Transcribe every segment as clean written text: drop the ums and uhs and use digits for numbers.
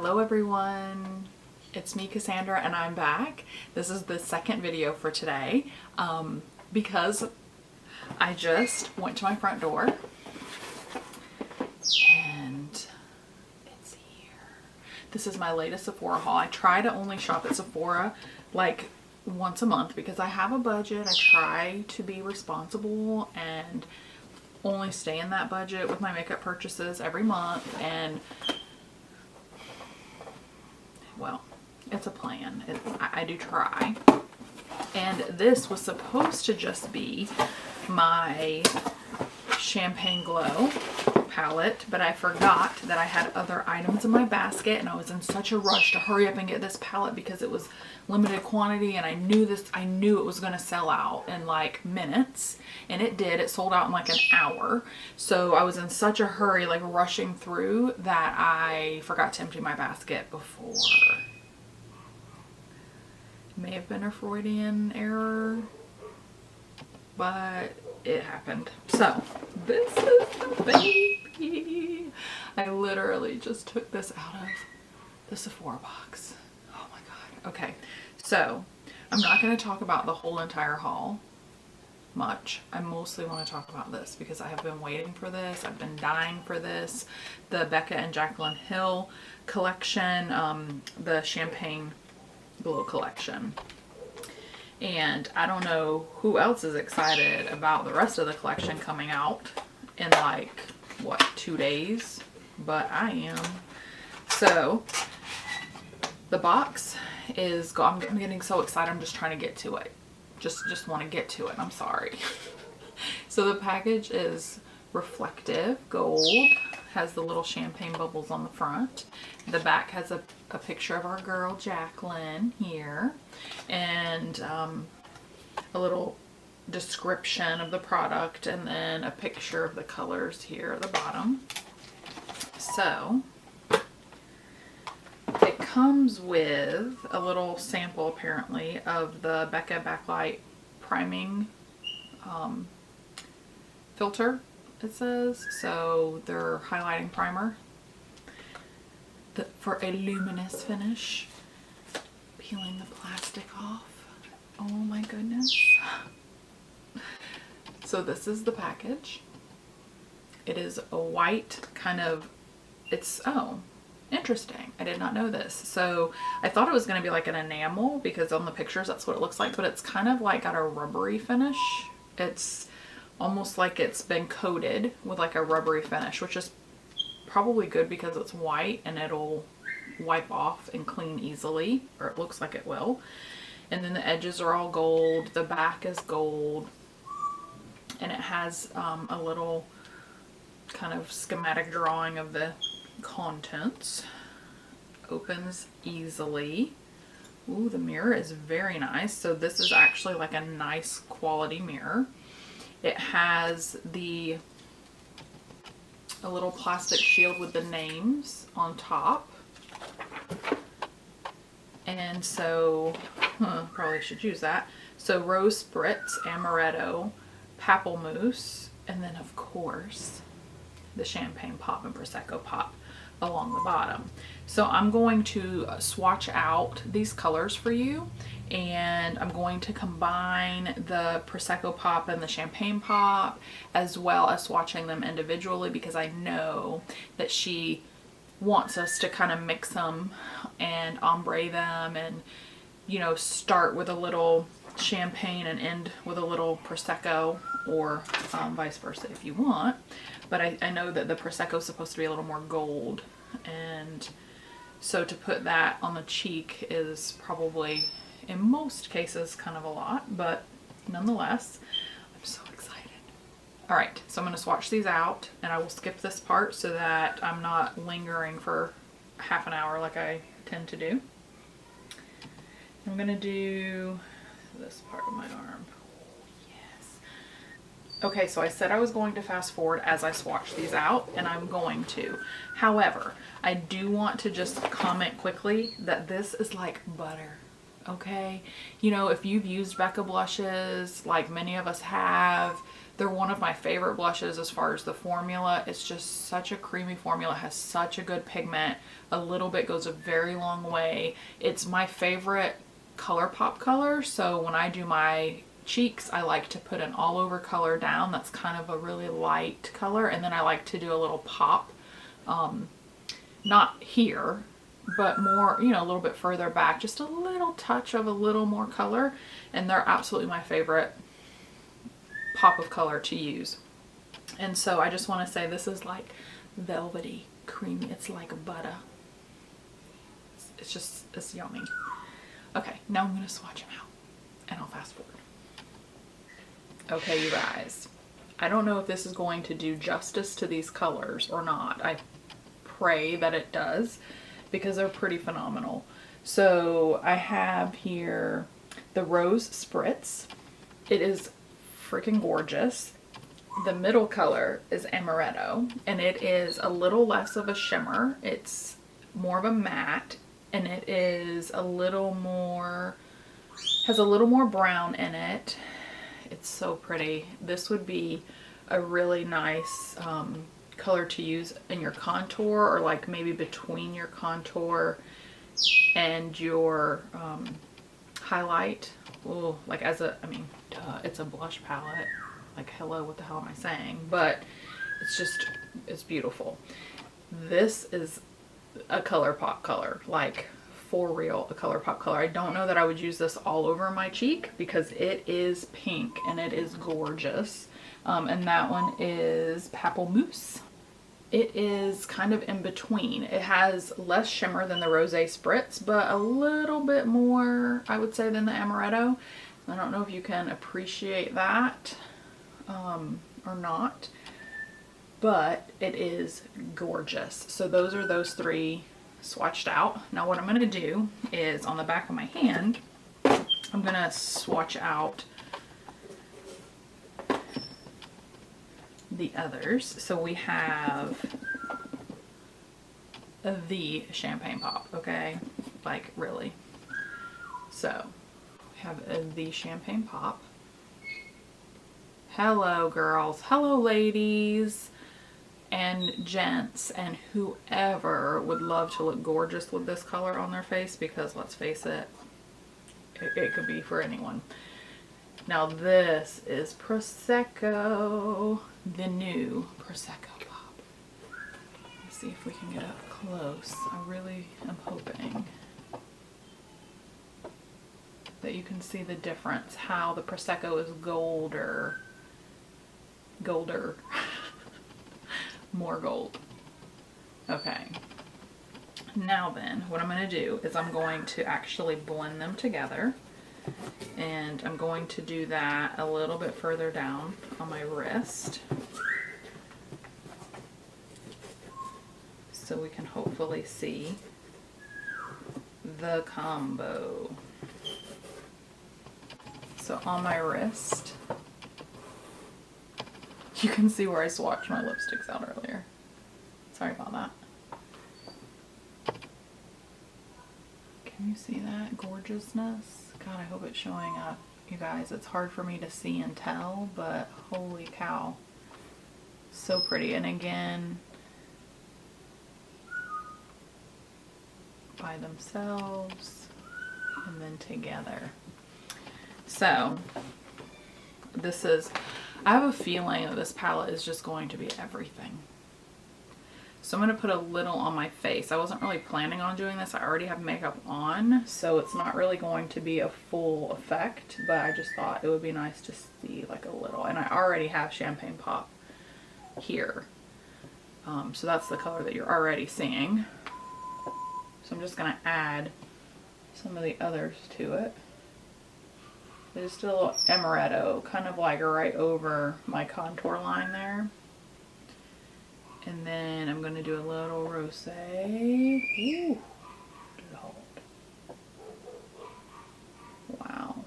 Hello everyone, it's me Cassandra and I'm back. This is the second video for today because I just went to my front door and it's here. This is my latest Sephora haul. I try to only shop at Sephora like once a month because I have a budget. I try to be responsible and only stay in that budget with my makeup purchases every month, and well, it's a plan. I do try. And this was supposed to just be my Champagne Glow palette, but I forgot that I had other items in my basket and I was in such a rush to hurry up and get this palette because it was limited quantity and I knew it was going to sell out in like minutes, and it did. It sold out in like an hour. So I was in such a hurry, like rushing through, that I forgot to empty my basket before. It may have been a Freudian error, but it happened. So this is the baby. I literally just took this out of the Sephora box. Oh my god. Okay, so I'm not going to talk about the whole entire haul much. I mostly want to talk about this because I have been waiting for this. I've been dying for this. The Becca and Jaclyn Hill collection, the Champagne Glow collection. And I don't know who else is excited about the rest of the collection coming out in like, what, 2 days? But I am. So the box is, I'm getting so excited, I'm just trying to get to it. Just want to get to it. I'm sorry. So the package is reflective gold, has the little champagne bubbles on the front. The back has a picture of our girl Jaclyn here, and a little description of the product, and then a picture of the colors here at the bottom. So it comes with a little sample apparently of the Becca Backlight priming filter, it says. So their highlighting primer for a luminous finish. Peeling the plastic off. Oh my goodness. So this is the package. It is a white kind of, oh, interesting. I did not know this. So I thought it was going to be like an enamel because on the pictures that's what it looks like, but it's kind of like got a rubbery finish. It's almost like it's been coated with like a rubbery finish, which is probably good because it's white and it'll wipe off and clean easily, or it looks like it will. And then the edges are all gold. The back is gold. And it has a little kind of schematic drawing of the contents. Opens easily. Ooh, the mirror is very nice. So this is actually like a nice quality mirror. It has a little plastic shield with the names on top. And so, probably should use that. So Rose Spritz, Amaretto, Pamplemousse, and then of course the Champagne Pop and Prosecco Pop along the bottom. So I'm going to swatch out these colors for you, and I'm going to combine the Prosecco Pop and the Champagne Pop, as well as swatching them individually, because I know that she wants us to kind of mix them and ombre them, and you know, start with a little champagne and end with a little Prosecco, or vice versa if you want. But I know that the Prosecco is supposed to be a little more gold, and so to put that on the cheek is probably in most cases kind of a lot, but nonetheless, I'm so excited. All right, so I'm going to swatch these out, and I will skip this part so that I'm not lingering for half an hour like I tend to do. I'm going to do this part of my arm. Yes. Okay, so I said I was going to fast forward as I swatch these out, and I'm going to. However, I do want to just comment quickly that this is like butter. Okay, you know, if you've used Becca blushes like many of us have, They're one of my favorite blushes as far as the formula. It's just such a creamy formula. It has such a good pigment. A little bit goes a very long way. It's my favorite ColourPop color. So when I do my cheeks, I like to put an all over color down. That's kind of a really light color. And then I like to do a little pop. Not here, but more, you know, a little bit further back. Just a little touch of a little more color. And they're absolutely my favorite pop of color to use. And so I just want to say this is like velvety, creamy. It's like butter. It's just, it's yummy. Okay, now I'm going to swatch them out and I'll fast forward. Okay, you guys, I don't know if this is going to do justice to these colors or not. I pray that it does because they're pretty phenomenal. So I have here the Rose Spritz. It is freaking gorgeous. The middle color is Amaretto, and it is a little less of a shimmer. It's more of a matte, and it is a little more, has a little more brown in it. It's so pretty. This would be a really nice color to use in your contour, or like maybe between your contour and your highlight. Oh, like as a, I mean, duh, it's a blush palette. Like, hello, what the hell am I saying? But it's just, it's beautiful. This is a ColourPop color, like for real, a ColourPop color. I don't know that I would use this all over my cheek because it is pink and it is gorgeous. And that one is Mousse. It is kind of in between. It has less shimmer than the Rosé Spritz, but a little bit more, I would say, than the Amaretto. I don't know if you can appreciate that or not, but it is gorgeous. So those are those three swatched out. Now what I'm going to do is on the back of my hand, I'm going to swatch out the others. So we have the Champagne Pop, okay? Like, really. So we have the Champagne Pop. Hello girls, hello ladies and gents and whoever would love to look gorgeous with this color on their face, because let's face it, it could be for anyone. Now this is Prosecco, the new Prosecco Pop. Let's see if we can get up close. I really am hoping that you can see the difference, how the Prosecco is golder, more gold. Okay, now then, what I'm going to do is I'm going to actually blend them together. And I'm going to do that a little bit further down on my wrist, so we can hopefully see the combo. So on my wrist, you can see where I swatched my lipsticks out earlier. Sorry about that. Can you see that gorgeousness? God, I hope it's showing up. You guys, it's hard for me to see and tell, but holy cow. So pretty. And again, by themselves and then together. So this is, I have a feeling that this palette is just going to be everything. So I'm going to put a little on my face. I wasn't really planning on doing this. I already have makeup on, so it's not really going to be a full effect, but I just thought it would be nice to see like a little. And I already have Champagne Pop here. So that's the color that you're already seeing. So I'm just going to add some of the others to it. Just a little Amaretto, kind of like right over my contour line there. And then I'm going to do a little rosé. Ooh, hold. Wow.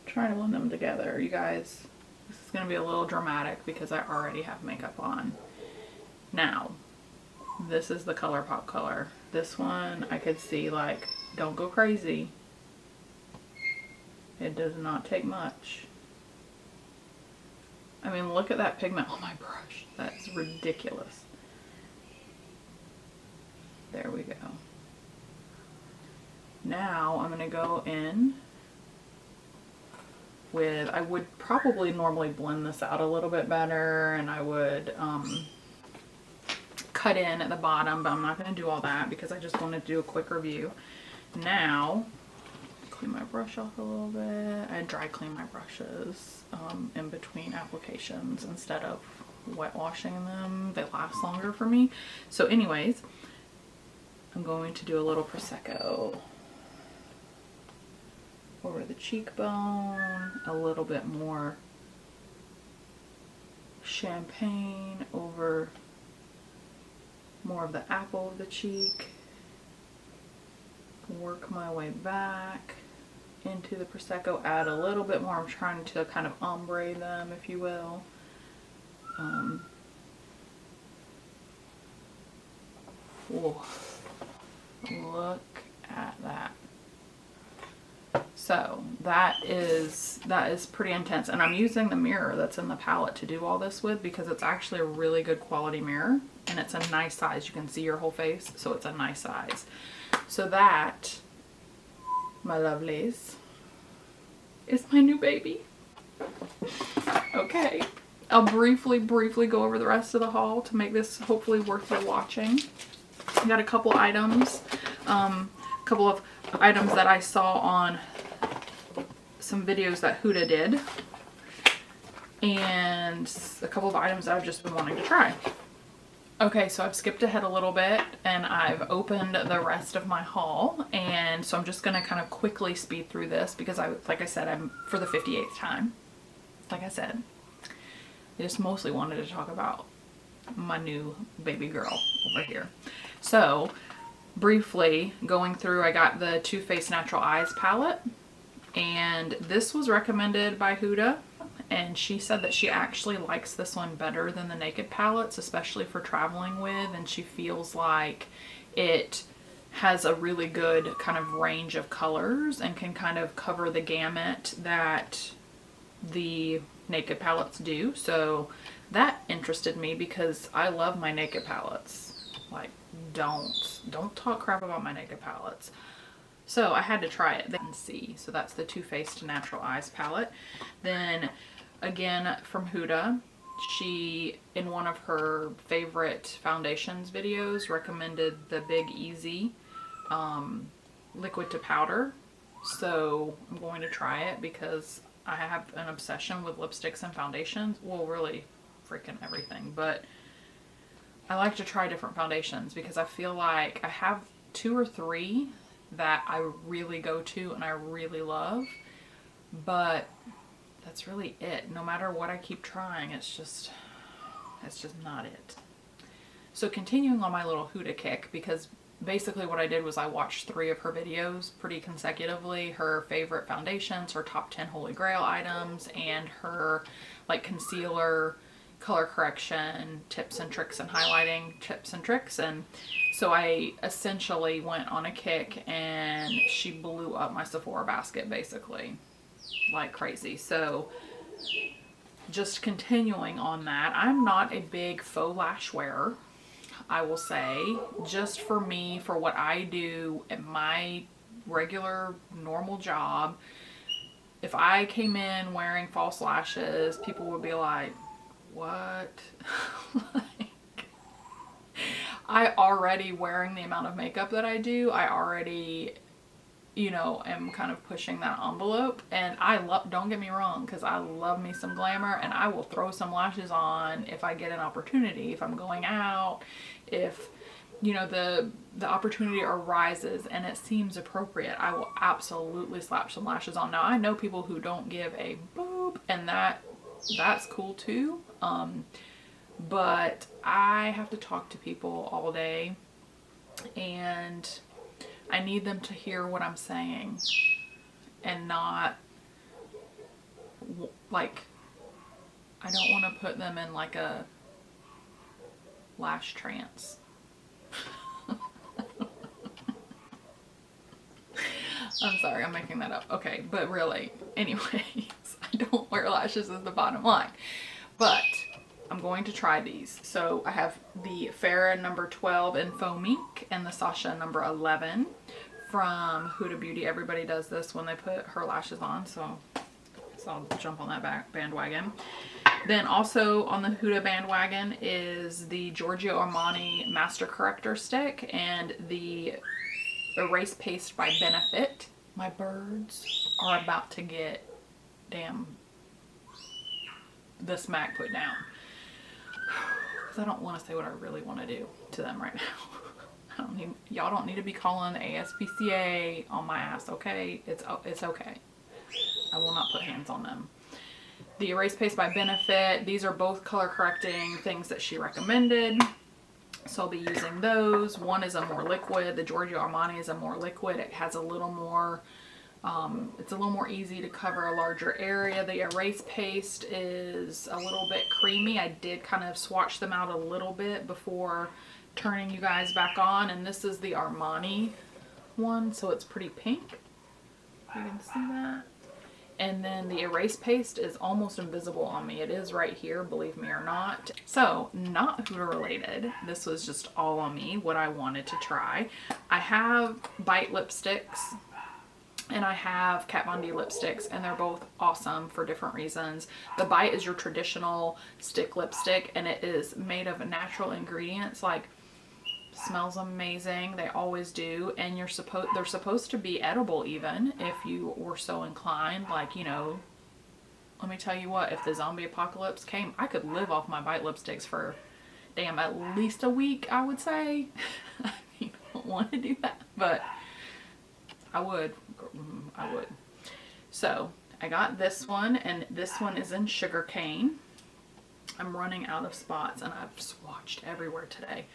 Trying to blend them together, you guys. This is going to be a little dramatic because I already have makeup on. Now, this is the ColourPop color. This one I could see, like, don't go crazy. It does not take much. I mean, look at that pigment on my brush. That's ridiculous. There we go. Now I'm going to go in with, I would probably normally blend this out a little bit better, and I would cut in at the bottom, but I'm not going to do all that because I just wanted to do a quick review. Now, clean my brush off a little bit. I dry clean my brushes in between applications instead of wet washing them. They last longer for me. So anyways, I'm going to do a little Prosecco over the cheekbone, a little bit more champagne over more of the apple of the cheek, work my way back into the Prosecco, add a little bit more. I'm trying to kind of ombre them, if you will. Whoa. Look at that. So that is pretty intense, and I'm using the mirror that's in the palette to do all this with because it's actually a really good quality mirror, and it's a nice size. You can see your whole face, so it's a nice size. So that, my lovelies, is my new baby. Okay, I'll briefly go over the rest of the haul to make this hopefully worth your watching. I got a couple items, couple of items that I saw on some videos that Huda did, and a couple of items that I've just been wanting to try. Okay, so I've skipped ahead a little bit and I've opened the rest of my haul, and so I'm just gonna kind of quickly speed through this because like I said, I'm for the 58th time. Like I said, I just mostly wanted to talk about my new baby girl over here. So briefly going through, I got the Too Faced Natural Eyes palette, and this was recommended by Huda, and she said that she actually likes this one better than the Naked palettes, especially for traveling with, and she feels like it has a really good kind of range of colors and can kind of cover the gamut that the Naked palettes do. So that interested me because I love my Naked palettes. Like, don't talk crap about my Naked palettes. So I had to try it and see. So that's the Too Faced Natural Eyes palette. Then again from Huda, she, in one of her favorite foundations videos, recommended the Big Easy liquid to powder. So I'm going to try it because I have an obsession with lipsticks and foundations. Well, really freaking everything, but I like to try different foundations because I feel like I have 2 or 3 that I really go to and I really love, but that's really it. No matter what I keep trying, it's just not it. So continuing on my little Huda kick, because basically what I did was I watched 3 of her videos pretty consecutively, her favorite foundations, her top 10 holy grail items, and her like concealer, color correction tips and tricks, and highlighting tips and tricks. And so I essentially went on a kick and she blew up my Sephora basket basically like crazy. So just continuing on that, I'm not a big faux lash wearer, I will say. Just for me, for what I do at my regular normal job, if I came in wearing false lashes, people would be like, what? Like, I already, wearing the amount of makeup that I do, I already, you know, am kind of pushing that envelope. And I love, don't get me wrong, because I love me some glamour, and I will throw some lashes on if I get an opportunity, if I'm going out, if, you know, the opportunity arises and it seems appropriate, I will absolutely slap some lashes on. Now I know people who don't give a boop, and that's cool too. But I have to talk to people all day and I need them to hear what I'm saying and not like, I don't want to put them in like a lash trance. I'm sorry, I'm making that up. Okay, but really, anyways, I don't wear lashes is the bottom line. but I'm going to try these. So I have the Farah number 12 in Faux Mink and the Sasha number 11 from Huda Beauty. Everybody does this when they put her lashes on, so I'll jump on that bandwagon. Then also on the Huda bandwagon is the Giorgio Armani Master Corrector Stick and the Erase Paste by Benefit. My birds are about to get the smack put down. Because I don't want to say what I really want to do to them right now. Y'all don't need to be calling the ASPCA on my ass, okay? It's okay. I will not put hands on them. The Erase Paste by Benefit. These are both color correcting things that she recommended. So I'll be using those. One is a more liquid. The Giorgio Armani is a more liquid. It has a little more, it's a little more easy to cover a larger area. The Erase Paste is a little bit creamy. I did kind of swatch them out a little bit before turning you guys back on. And this is the Armani one, so it's pretty pink. You can see that. And then the Erase Paste is almost invisible on me. It is right here, believe me or not. So, not Huda related. This was just all on me, what I wanted to try. I have Bite lipsticks and I have Kat Von D lipsticks, and they're both awesome for different reasons. The Bite is your traditional stick lipstick, and it is made of natural ingredients, like smells amazing. They always do. And they're supposed to be edible even if you were so inclined. Like, you know, let me tell you what, if the zombie apocalypse came, I could live off my Bite lipsticks for at least a week, I would say. I don't want to do that, but I would. So I got this one, and this one is in Sugarcane. I'm running out of spots, and I've swatched everywhere today.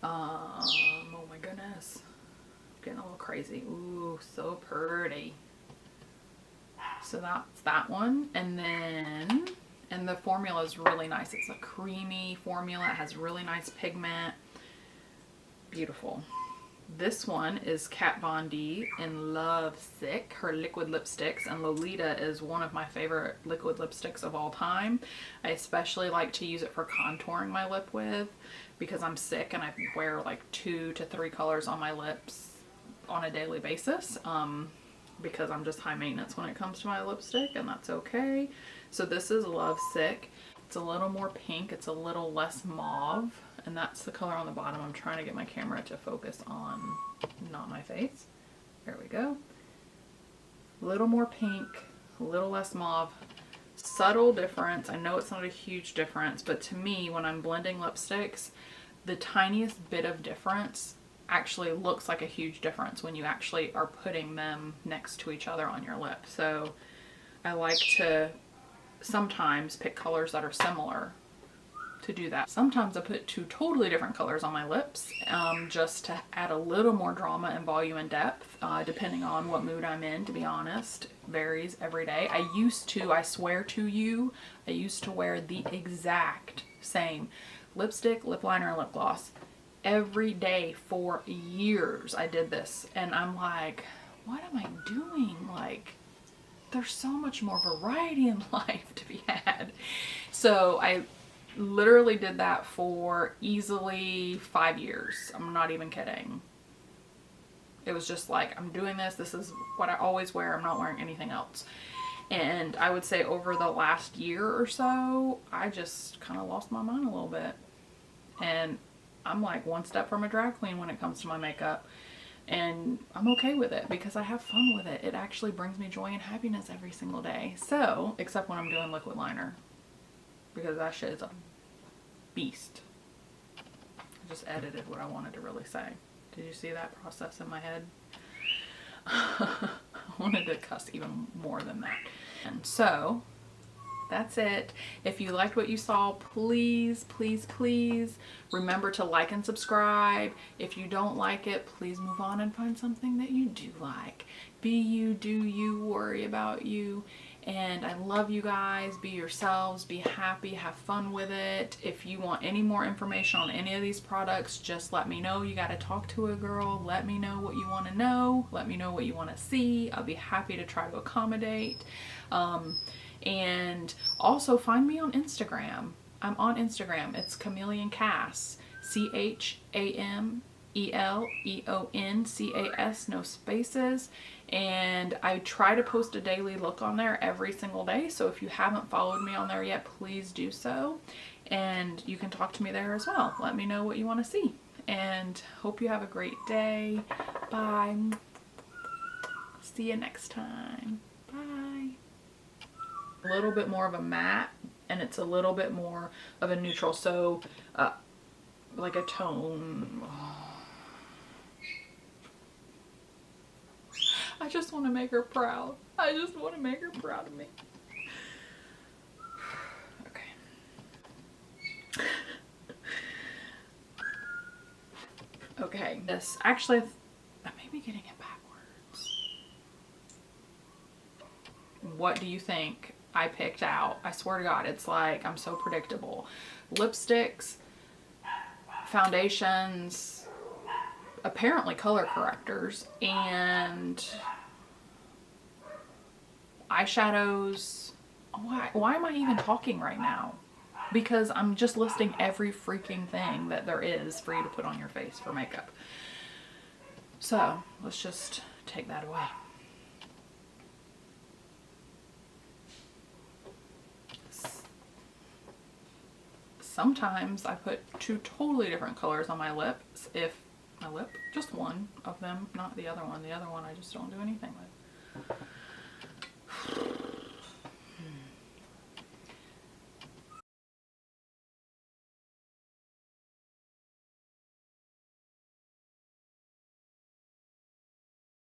Oh my goodness. Getting a little crazy. Ooh, so pretty. So that's that one. And the formula is really nice. It's a creamy formula. It has really nice pigment. Beautiful. This one is Kat Von D in Lovesick, her liquid lipsticks, and Lolita is one of my favorite liquid lipsticks of all time. I especially like to use it for contouring my lip with, because I'm sick and I wear like 2 to 3 colors on my lips on a daily basis, because I'm just high maintenance when it comes to my lipstick, and that's okay. So this is Lovesick. It's a little more pink, it's a little less mauve, and that's the color on the bottom. I'm trying to get my camera to focus on not my face. There we go. A little more pink, a little less mauve. Subtle difference. I know it's not a huge difference, but to me, when I'm blending lipsticks, the tiniest bit of difference actually looks like a huge difference when you actually are putting them next to each other on your lip. So I like to sometimes pick colors that are similar to do that. Sometimes I put 2 totally different colors on my lips, just to add a little more drama and volume and depth, depending on what mood I'm in, to be honest. Varies every day. I swear to you, I used to wear the exact same lipstick, lip liner, and lip gloss every day for years. I did this, and I'm like, what am I doing? Like, there's so much more variety in life to be had. So I literally did that for easily 5 years. I'm not even kidding. It was just like, I'm doing this. This is what I always wear. I'm not wearing anything else. And I would say over the last year or so, I just kind of lost my mind a little bit. And I'm like one step from a drag queen when it comes to my makeup. And I'm okay with it because I have fun with it. It actually brings me joy and happiness every single day. So, except when I'm doing liquid liner, because that shit is a beast. I just edited what I wanted to really say. Did you see that process in my head? I wanted to cuss even more than that. And so, that's it. If you liked what you saw, please, please, please remember to like and subscribe. If you don't like it, please move on and find something that you do like. Be you, do you, worry about you. And I love you guys. Be yourselves, be happy, have fun with it. If you want any more information on any of these products, just let me know. You got to talk to a girl. Let me know what you want to know. Let me know what you want to see. I'll be happy to try to accommodate. And also find me on Instagram. I'm on Instagram. It's Chameleon Cass. CHAMELEONCAS, no spaces. And I try to post a daily look on there every single day. So if you haven't followed me on there yet, please do so. And you can talk to me there as well. Let me know what you want to see. And hope you have a great day. Bye. See you next time. Bye. A little bit more of a matte, and it's a little bit more of a neutral. So like a tone. I just want to make her proud. I just want to make her proud of me. Okay. Okay. This actually, I may be getting it backwards. What do you think I picked out? I swear to God, it's like I'm so predictable. Lipsticks, foundations, apparently color correctors, and eyeshadows. Why am I even talking right now? Because I'm just listing every freaking thing that there is for you to put on your face for makeup. So let's just take that away. Sometimes I put two totally different colors on my lips. If my lip, just one of them, not the other one. The other one I just don't do anything with.